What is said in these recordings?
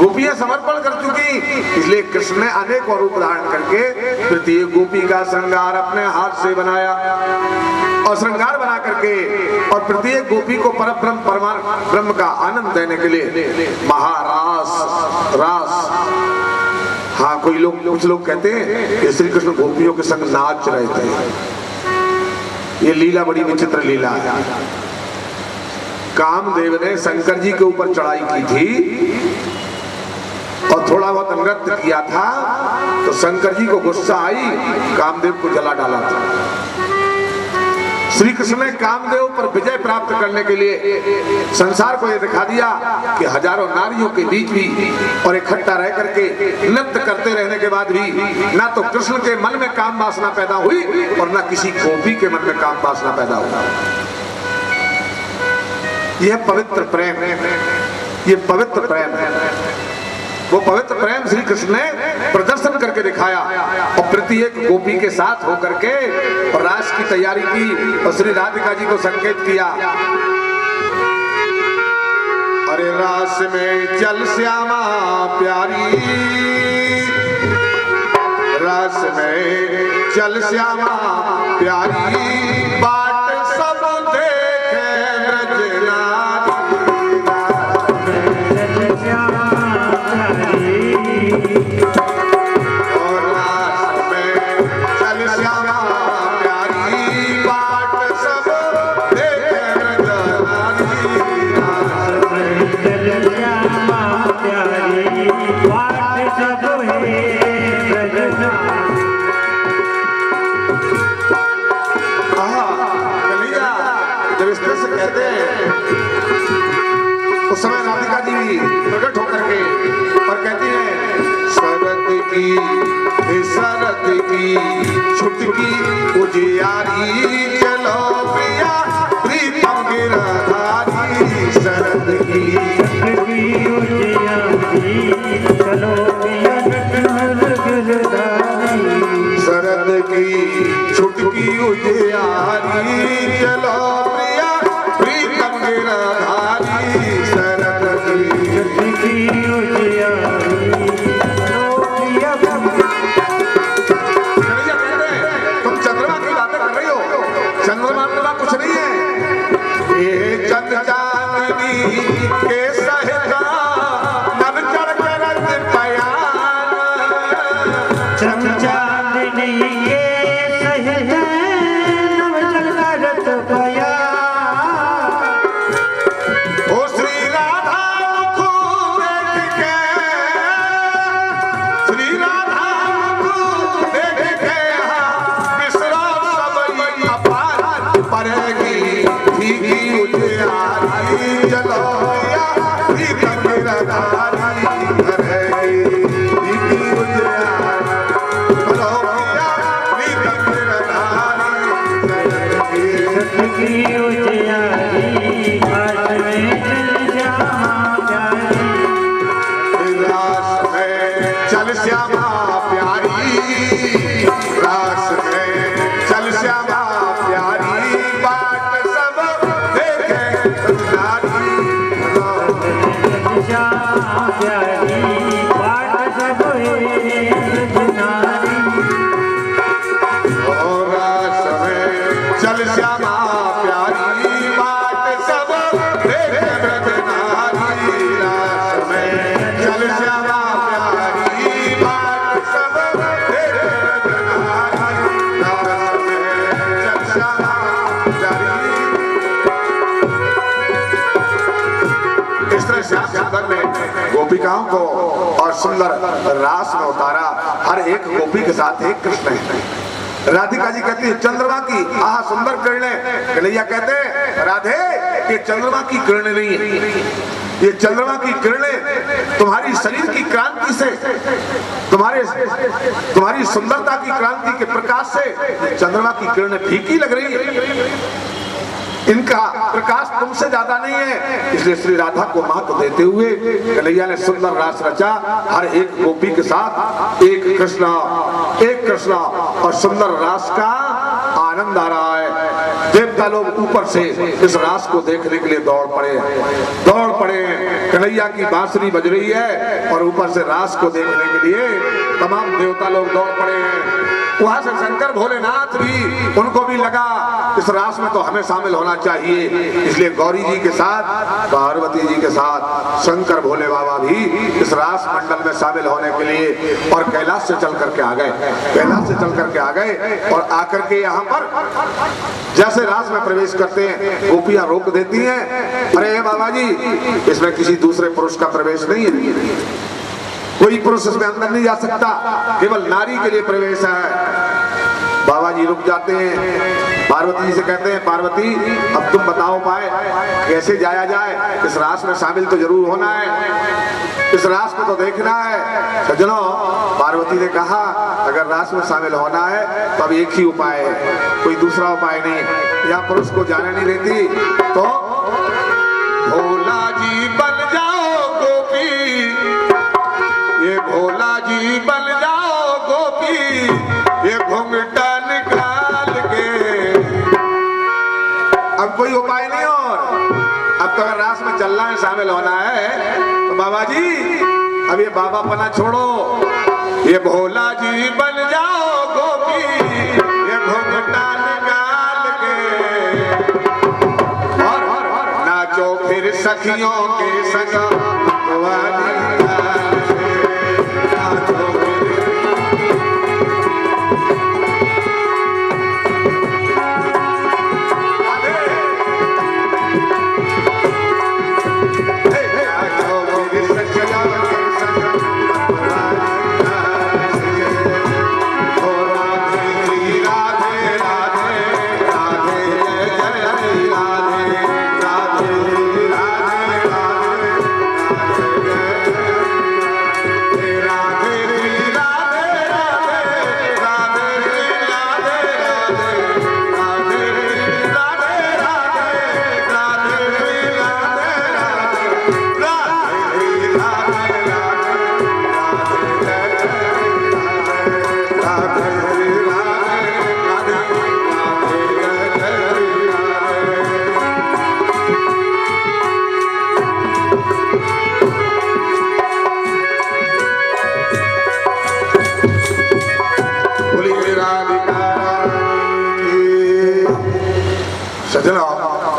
गोपियां समर्पण कर चुकी, इसलिए कृष्ण ने अनेक और रूप धारण करके प्रत्येक गोपी का श्रृंगार अपने हाथ से बनाया और श्रृंगार बना करके और प्रत्येक गोपी को परब्रह्म परमात्मा ब्रह्म का आनंद देने के लिए महारास रास। हाँ, कोई लोग कुछ लोग कहते हैं कि श्री कृष्ण गोपियों के संग नाच रहे थे। ये लीला बड़ी विचित्र लीला है। कामदेव ने शंकर जी के ऊपर चढ़ाई की थी और थोड़ा बहुत नृत्य किया था, तो शंकर जी को गुस्सा आई, कामदेव को जला डाला था। श्री कृष्ण ने कामदेव पर विजय प्राप्त करने के लिए संसार को यह दिखा दिया कि हजारों नारियों के बीच भी और इकट्ठा रह करके नृत्य करते रहने के बाद भी ना तो कृष्ण के मन में काम वासना पैदा हुई और ना किसी गोपी के मन में काम वासना पैदा हुआ। यह पवित्र प्रेम है, यह पवित्र प्रेम है। वो पवित्र प्रेम श्री कृष्ण ने प्रदर्शन करके दिखाया और प्रत्येक गोपी के साथ होकर के और रास की तैयारी की और श्री राधिका जी को संकेत किया। अरे रास में चल श्यामा प्यारी, रास में चल श्यामा प्यारी, बाट सब देखे ब्रजनारी। और रास में चल श्यामा प्यारी, बाट सब देखे ब्रजनारी। रास में चल श्यामा प्यारी, बाट सब है ब्रजनारी। जब इस तरह से कहते हैं उस समय राधिका जी प्रकट होकर के और कहती है, शरद की छुटकी उजियारी, चलो प्रिया प्रीतम गिरधारी। शरद की उजियारी, चलो प्रिया गिरधारी। शरद की छुटकी उजियारी, चलो प्रिया प्रीतम गिरधारी। शरद की उजियारी, तुम चंद्रमा की बातें कर रही हो, चंद्रमा कुछ नहीं है। ये चंद चांदनी के सहित नभ चढ़ करत बयान। चंद चांदनी के सहित नभ चढ़ करत बयान। ओ श्री राधा मुख देख के, श्री राधा मुख देख के विसरो सबई अपार परेगी भीगी उजियारी। चलो या प्रीतम गिरधारी, परेगी भीगी उजियारी। चलो या प्रीतम गिरधारी। की उजियारी, घाट में चल श्यामा प्यारी। रास में चल श्यामा प्यारी, रास में चल श्यामा प्यारी, बाट सब देखे ब्रजनारी। श्यामा प्यारी, बाट सब है ब्रजनारी। और रास में चल श्यामा प्यारी, बाट सब देखे ब्रजनारी। रास में चल श्यामा प्यारी, बाट सब देखे ब्रजनारी। रास में चल श्यामा प्यारी। इस तरह श्याम सुंदर ने गोपिकाओं को और सुंदर रास में उतारा। हर एक गोपी के साथ एक कृष्ण है। राधिका जी कहती है चंद्रमा की आह सुंदर किरणें। कन्हैया कहते हैं राधे ये चंद्रमा की किरणें नहीं है, ये चंद्रमा की किरणें तुम्हारी शरीर की क्रांति से, तुम्हारी सुंदरता की क्रांति के प्रकाश से चंद्रमा की किरणें फीकी लग रही है। इनका प्रकाश तुमसे ज्यादा नहीं है। इसलिए श्री राधा को महत्व देते हुए कन्हैया ने सुंदर रास रचा। हर एक गोपी के साथ एक कृष्णा और सुंदर रास का आनंद आ रहा है। देवता लोग ऊपर से इस रास को देखने के लिए दौड़ पड़े हैं। कन्हैया की बांसुरी बज रही है और ऊपर से रास को देखने के लिए तमाम देवता लोग दौड़ पड़े हैं। वहां से शंकर भोलेनाथ भी, उनको भी लगा इस रास में तो हमें शामिल होना चाहिए। इसलिए गौरी जी के साथ, पार्वती जी के साथ शंकर भोले बाबा भी इस रास मंडल में शामिल होने के लिए और कैलाश से चल करके आ गए। कैलाश से चल करके आ गए और आकर के यहाँ पर जैसे रास में प्रवेश करते हैं, गोपियां रोक देती हैं। अरे बाबा जी, इसमें किसी दूसरे पुरुष का प्रवेश नहीं है, कोई पुरुष इसमें अंदर नहीं जा सकता, केवल नारी के लिए प्रवेश है। बाबा जी रुक जाते हैं, पार्वती जी से कहते हैं, पार्वती अब तुम बताओ उपाय, कैसे जाया जाए? इस रास में शामिल तो जरूर होना है, इस रास को तो देखना है। सज्जनों, पार्वती ने कहा अगर रास में शामिल होना है तो अब एक ही उपाय है, कोई दूसरा उपाय नहीं। यहाँ पुरुष को जाने नहीं देती तो भोला जी बन जाओ गोपी, ये भोला जी बन जाओ गोपी, ये घूंघटा निकाल के। अब कोई उपाय नहीं और, अब तो अगर रास में चलना है, शामिल होना है तो बाबा जी अब ये बाबा पना छोड़ो, ये भोला जी बन जाओ गोपी, ये घूंघटा निकाल के और नाचो फिर सखियों के संग वाली।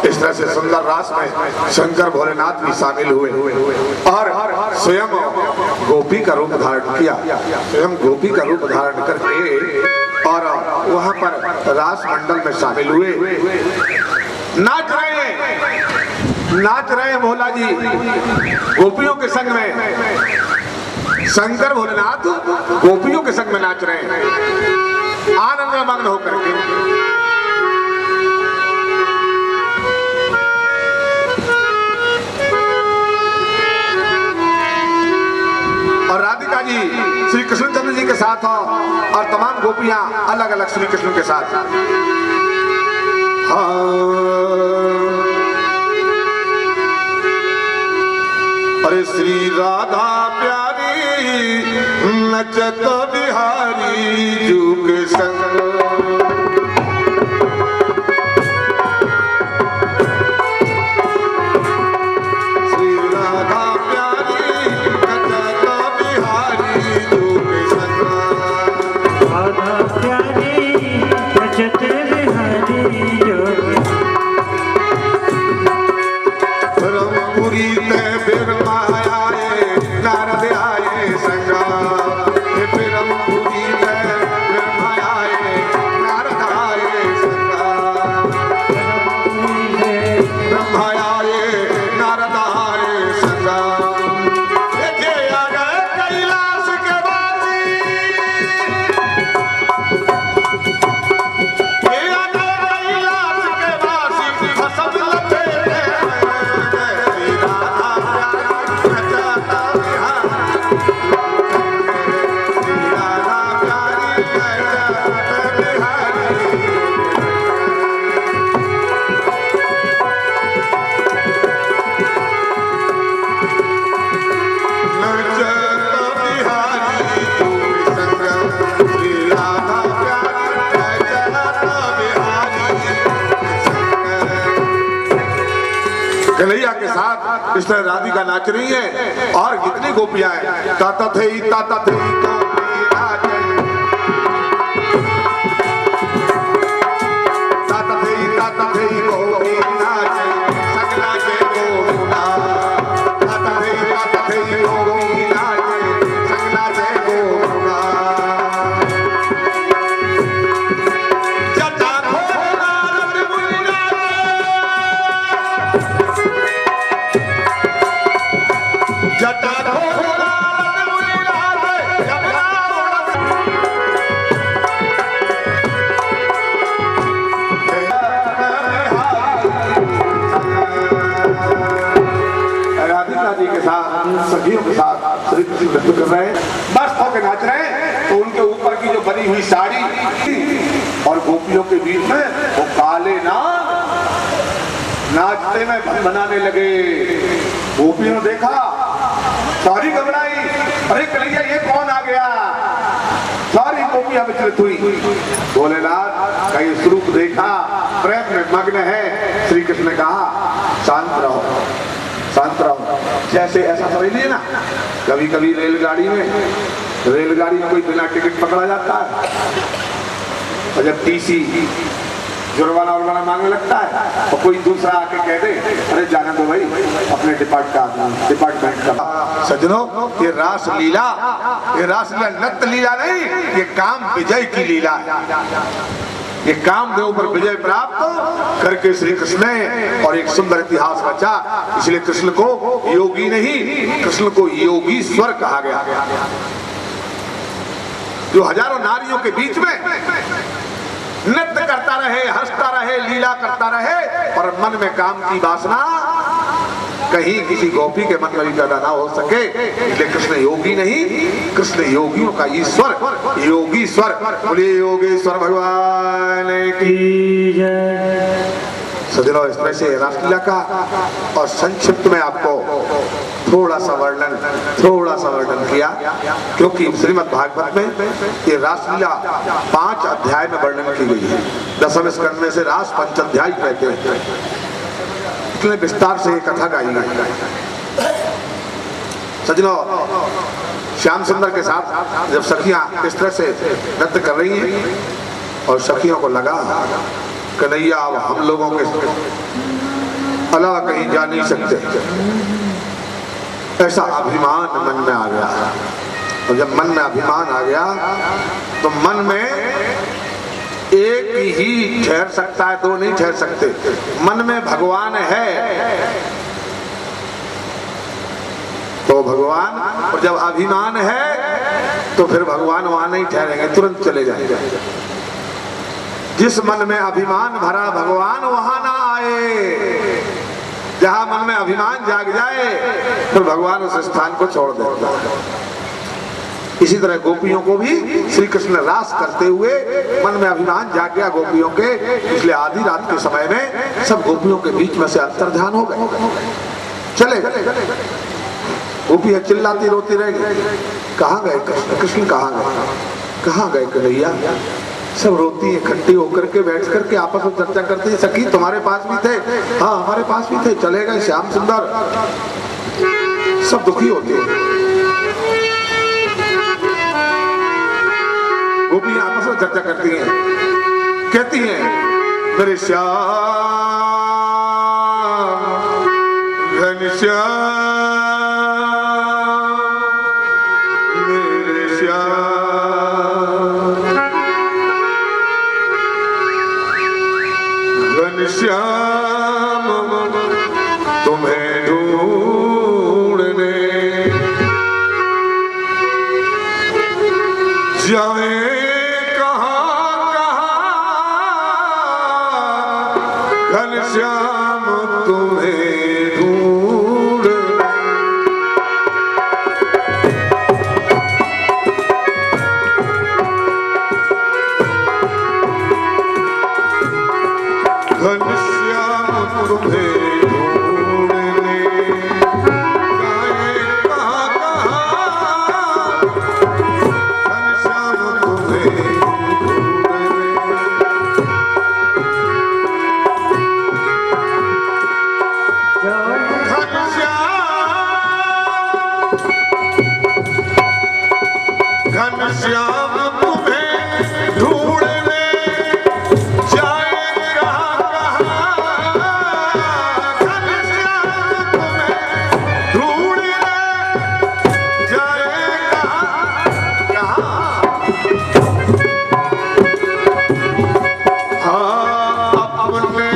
इस तरह से सुंदर रास में शंकर भोलेनाथ भी शामिल हुए और स्वयं गोपी का रूप धारण किया, स्वयं गोपी का रूप धारण करके और वहां पर रास मंडल में शामिल हुए। नाच रहे हैं भोला जी गोपियों के संग में, शंकर भोलेनाथ गोपियों के संग में नाच रहे हैं आनंद में मग्न होकर के। और राधिका जी श्री कृष्णचंद्र जी के साथ हो और तमाम गोपियां अलग अलग श्री कृष्ण के साथ। अरे श्री राधा प्यारी नचत बिहारी जुग संग, कन्हैया के साथ साथ इस तरह राधिका नाच रही है और कितनी गोपियां हैं। ताता थे गोपी नाचे, ताता थे गोपी नाचे, सकला के गोविंदा। ताता थे गोपी नाचे, सकला के गोविंदा। जटा घोड़ा रथ मुनि नाचे, जटा घोड़ा रथ मुनि नाचे, जमुना राधिका जी के साथ सखियों के साथ श्री कृष्ण नृत्य कर रहे हैं, मस्त होकर नाच रहे हैं। तो उनके ऊपर की जो बनी हुई साड़ी और गोपियों के बीच में वो काले नाग नाचते में भन बनाने लगे। गोपियों ने देखा, सारी घबराई, अरे कन्हैया ये कौन आ गया। सारी गोपियां विचलित हुई। भोलेनाथ का ये स्वरूप देखा, प्रेम में मग्न है। श्री कृष्ण ने कहा शांत रहो, शांत रहो। जैसे ऐसा समझ लिए ना, कभी कभी रेलगाड़ी में कोई बिना टिकट पकड़ा जाता है और जब टीसी जुर्माना मांगने लगता है और कोई दूसरा आके कह दे अरे जाने दो भाई, अपने डिपार्टमेंट का। सज्जनों, ये रासलीला नृत्य लीला नहीं, ये काम विजय की लीला है। ये कामदेव पर विजय प्राप्त करके श्री कृष्ण ने और एक सुंदर इतिहास रचा। इसलिए कृष्ण को योगी नहीं, कृष्ण को योगीश्वर कहा गया, जो हजारों नारियों के बीच में नृत्य करता रहे, हंसता रहे, लीला करता रहे और मन में काम की वासना कहीं किसी गोपी के मन में भी पैदा ना हो सके। इसलिए कृष्ण योगी नहीं, कृष्ण योगियों का ईश्वर, योगीश्वर। बोलिए योगेश्वर भगवान की जय। सज्जनों, इस तरह से रासलीला का और संक्षिप्त में आपको थोड़ा सा वर्णन किया, क्योंकि श्रीमद् भागवत में ये रासलीला 5 अध्याय में वर्णन की गई है। 10वें स्कंद में से रास पंचाध्याय कहते हैं। इतने विस्तार से ये कथा गाई गई। सज्जनों, श्याम सुंदर के साथ जब सखियां इस तरह से नृत्य कर रही हैं और सखियों को लगा कन्हैया अब हम लोगों के अलावा कहीं जा नहीं सकते, ऐसा अभिमान मन में आ गया। और जब मन में अभिमान आ गया तो मन में एक ही ठहर सकता है, दो नहीं ठहर सकते। मन में भगवान है तो भगवान, और जब अभिमान है तो फिर भगवान वहां नहीं ठहरेंगे, तुरंत चले जाएंगे। जिस मन में अभिमान भरा भगवान वहां ना आए। जहां मन में अभिमान जाग जाए फिर भगवान उस स्थान को छोड़ देता है। इसी तरह गोपियों को भी श्री कृष्ण रास करते हुए मन में अभिमान जाग गया गोपियों के। इसलिए आधी रात के समय में सब गोपियों के बीच में से अंतर्ध्यान हो गए, चले गए। गोपियां चिल्लाती रोती रह गई, कहाँ गए कृष्ण, कृष्ण कहाँ गए कन्हैया। सब रोती इकट्ठी होकर के बैठ करके आपस में चर्चा करती है, सखी तुम्हारे पास भी थे, हाँ हमारे पास भी थे, चले गए श्याम सुंदर। सब दुखी होते हैं। गोपियां आपस में चर्चा करती हैं, कहती हैं मेरे श्याम घनश्याम, मेरे श्याम घनश्याम, तुम्हें ढूंढने जाए घनश्याम, तुम्हें ढूंढ। घनश्याम तुम्हें ढूंढने जाए कहाँ, घनश्याम तुम्हें घनश्याम तुम्हें ढूंढने जाए कहाँ घनश्याम तुम्हें ढूंढने जाए कहाँ हाँ अपने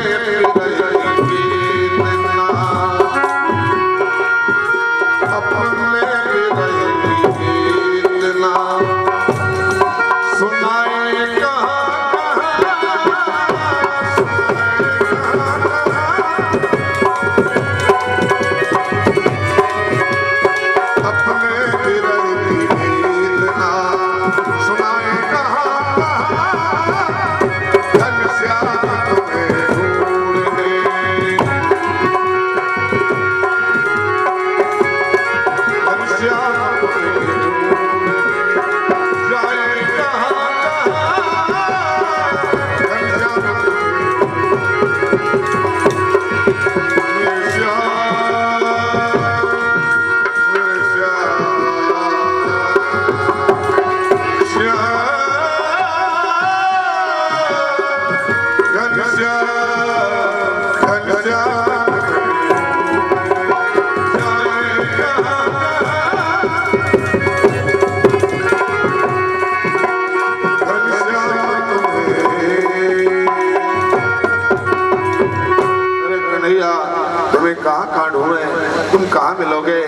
तुम कहाँ मिलोगे?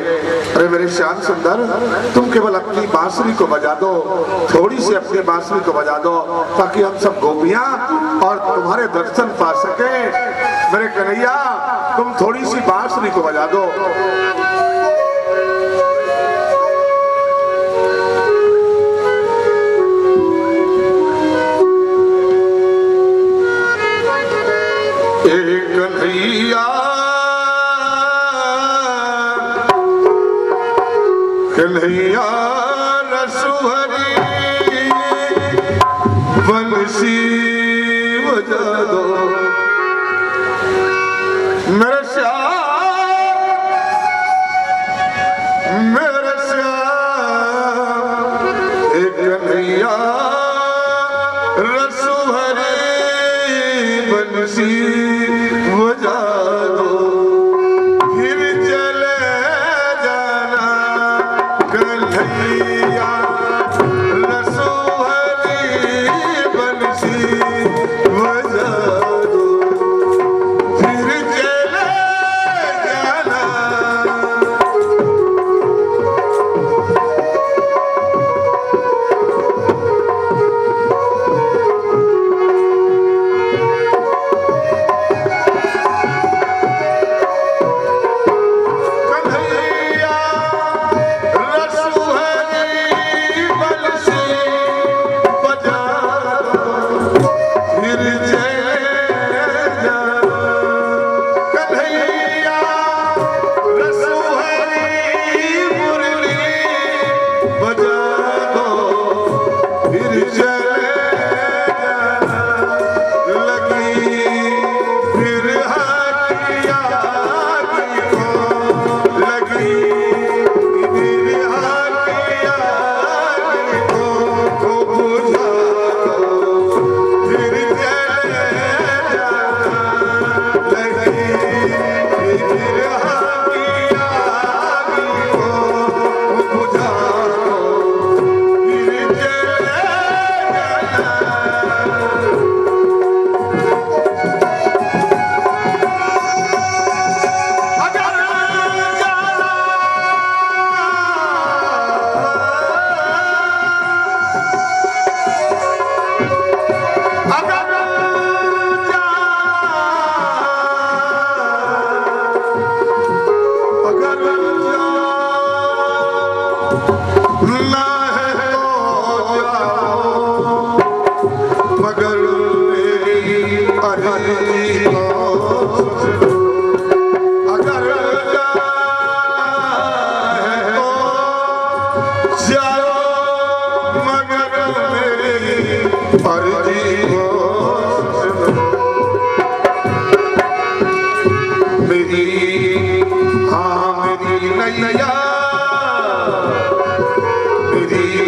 अरे मेरे श्याम सुंदर, तुम केवल अपनी बांसुरी को बजा दो, थोड़ी सी अपनी बांसुरी को बजा दो, ताकि हम सब गोपियां और तुम्हारे दर्शन पा सके। मेरे कन्हैया, तुम थोड़ी सी बांसुरी को बजा दो। कन्हैया कन्हैया रसुहरी बंसी बजा दो। मेरे श्याम कन्हैया रसुहरी बंसी बजा दो। फिर चले जाना कन्हैया रसुहरी बंसी बजा दो। फिर चले जाना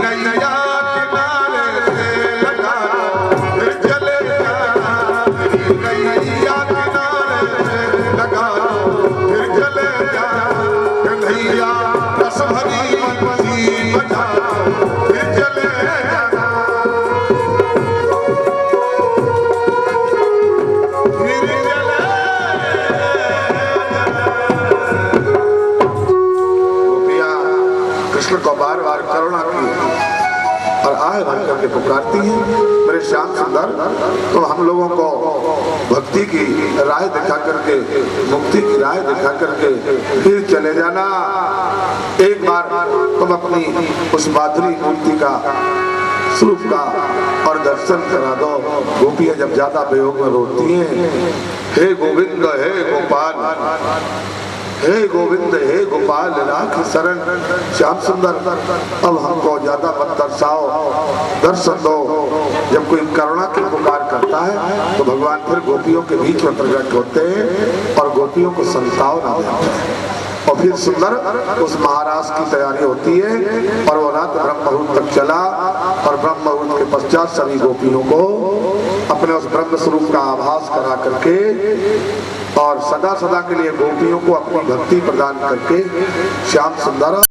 नैया कृष्ण को बार बार करुणा की और आह भर करके पुकारती है, मेरे श्याम सुंदर तो हम लोगों को भक्ति की राह दिखा करके, मुक्ति की राह दिखा करके फिर चले जाना। एक बार तुम अपनी उस माधुरी मूर्ति का स्वरूप का और दर्शन करा दो। गोपियां जब ज्यादा वियोग में रोती हैं, हे गोविंद हे गोपाल, हे गोविंद हे गोपाल राख शरण। श्याम सुंदर अब हमको ज्यादा मत तरसाओ, दर्शन दो। जब कोई करुणा की पुकार करता है तो भगवान फिर गोपियों के बीच में प्रकट होते हैं और गोपियों को संतावना देते हैं। और फिर सुंदर उस महाराज की तैयारी होती है और वो रात ब्रह्म मुहूर्त तक चला और ब्रह्म मुहूर्त के पश्चात सभी गोपियों को अपने उस ब्रह्म स्वरूप का आभास करा करके और सदा सदा के लिए गोपियों को अपनी भक्ति प्रदान करके श्याम सुंदर